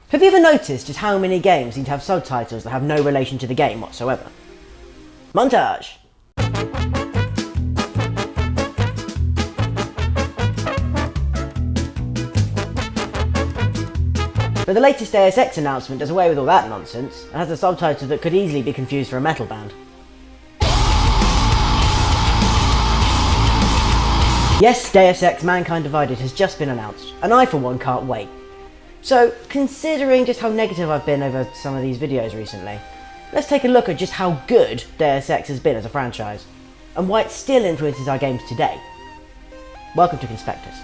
Have you ever noticed just how many games seem to have subtitles that have no relation to the game whatsoever? Montage! But the latest Deus Ex announcement does away with all that nonsense and has a subtitle that could easily be confused for a metal band. Yes, Deus Ex Mankind Divided has just been announced, and I for one can't wait. So, considering just how negative I've been over some of these videos recently, let's take a look at just how good Deus Ex has been as a franchise, and why it still influences our games today. Welcome to CONSPECTUS.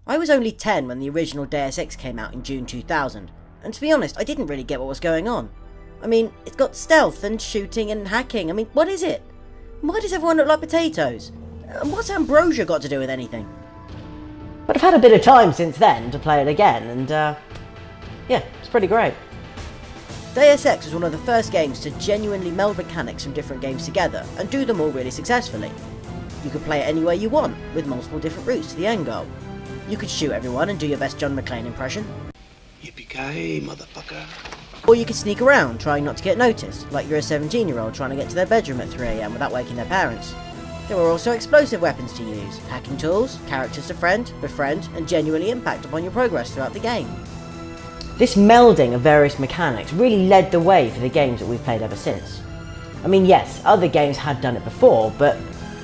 I was only 10 when the original Deus Ex came out in June 2000, and to be honest, I didn't really get what was going on. I mean, it's got stealth and shooting and hacking. I mean, what is it? Why does everyone look like potatoes? And what's Ambrosia got to do with anything? But I've had a bit of time since then to play it again, and yeah, it's pretty great. Deus Ex was one of the first games to genuinely meld mechanics from different games together and do them all really successfully. You could play it any way you want, with multiple different routes to the end goal. You could shoot everyone and do your best John McClane impression. Yippee-ki-yay, motherfucker. Or you could sneak around, trying not to get noticed, like you're a 17-year-old trying to get to their bedroom at 3 AM without waking their parents. There were also explosive weapons to use, hacking tools, characters to friend, befriend, and genuinely impact upon your progress throughout the game. This melding of various mechanics really led the way for the games that we've played ever since. I mean, yes, other games had done it before, but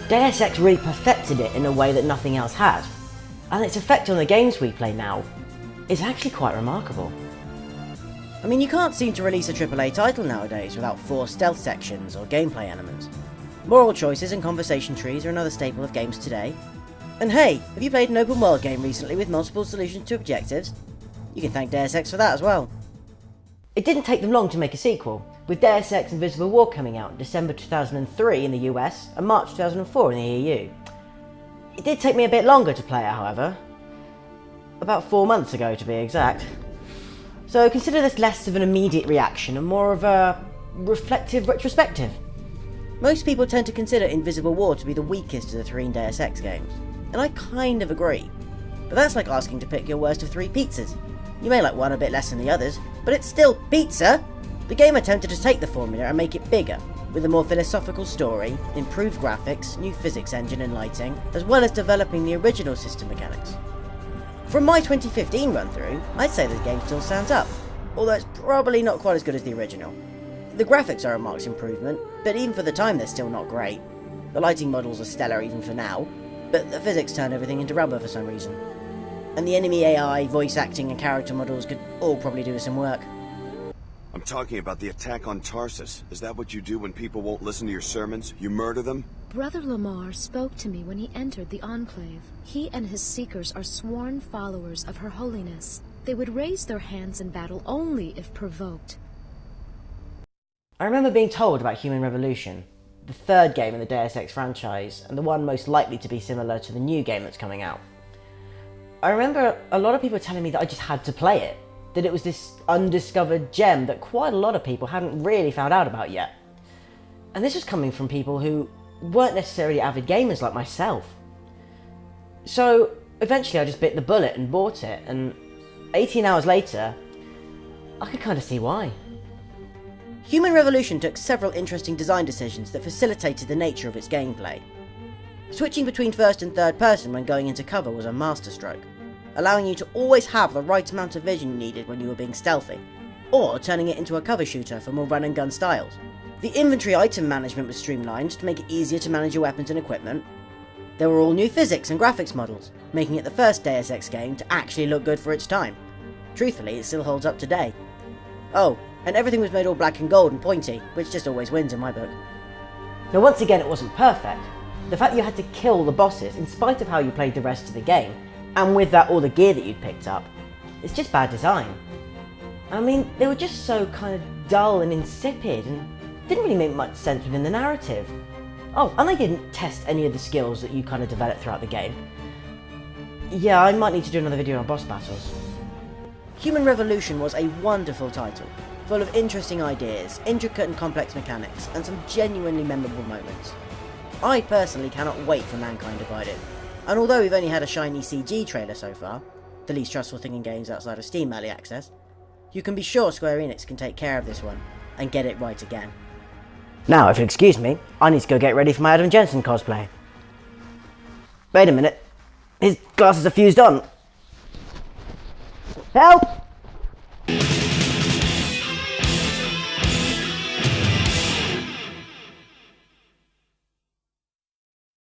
Deus Ex really perfected it in a way that nothing else had. And its effect on the games we play now is actually quite remarkable. I mean, you can't seem to release a AAA title nowadays without forced stealth sections or gameplay elements. Moral choices and conversation trees are another staple of games today. And hey, have you played an open world game recently with multiple solutions to objectives? You can thank Deus Ex for that as well. It didn't take them long to make a sequel, with Deus Ex Invisible War coming out in December 2003 in the US and March 2004 in the EU. It did take me a bit longer to play it, however. About 4 months ago, to be exact. So consider this less of an immediate reaction and more of a reflective retrospective. Most people tend to consider Invisible War to be the weakest of the 3 Deus Ex games, and I kind of agree. But that's like asking to pick your worst of 3 pizzas. You may like one a bit less than the others, but it's still pizza! The game attempted to take the formula and make it bigger, with a more philosophical story, improved graphics, new physics engine and lighting, as well as developing the original system mechanics. From my 2015 run through, I'd say the game still stands up, although it's probably not quite as good as the original. The graphics are a marked improvement, but even for the time they're still not great. The lighting models are stellar even for now, but the physics turn everything into rubber for some reason. And the enemy AI, voice acting and character models could all probably do with some work. I'm talking about the attack on Tarsus. Is that what you do when people won't listen to your sermons? You murder them? Brother Lamar spoke to me when he entered the Enclave. He and his seekers are sworn followers of Her Holiness. They would raise their hands in battle only if provoked. I remember being told about Human Revolution, the 3rd game in the Deus Ex franchise, and the one most likely to be similar to the new game that's coming out. I remember a lot of people telling me that I just had to play it, that it was this undiscovered gem that quite a lot of people hadn't really found out about yet. And this was coming from people who weren't necessarily avid gamers like myself. So eventually I just bit the bullet and bought it, and 18 hours later, I could kind of see why. Human Revolution took several interesting design decisions that facilitated the nature of its gameplay. Switching between first and third person when going into cover was a masterstroke, allowing you to always have the right amount of vision you needed when you were being stealthy, or turning it into a cover shooter for more run and gun styles. The inventory item management was streamlined to make it easier to manage your weapons and equipment. There were all new physics and graphics models, making it the first Deus Ex game to actually look good for its time. Truthfully, it still holds up today. Oh, and everything was made all black and gold and pointy, which just always wins in my book. Now once again, it wasn't perfect. The fact that you had to kill the bosses in spite of how you played the rest of the game, and with that all the gear that you'd picked up, it's just bad design. I mean, they were just so kind of dull and insipid and didn't really make much sense within the narrative. Oh, and they didn't test any of the skills that you kind of developed throughout the game. Yeah, I might need to do another video on boss battles. Human Revolution was a wonderful title, full of interesting ideas, intricate and complex mechanics, and some genuinely memorable moments. I personally cannot wait for Mankind Divided, and although we've only had a shiny CG trailer so far, the least trustful thing in games outside of Steam Early Access, you can be sure Square Enix can take care of this one, and get it right again. Now, if you'll excuse me, I need to go get ready for my Adam Jensen cosplay. Wait a minute, his glasses are fused on. Help!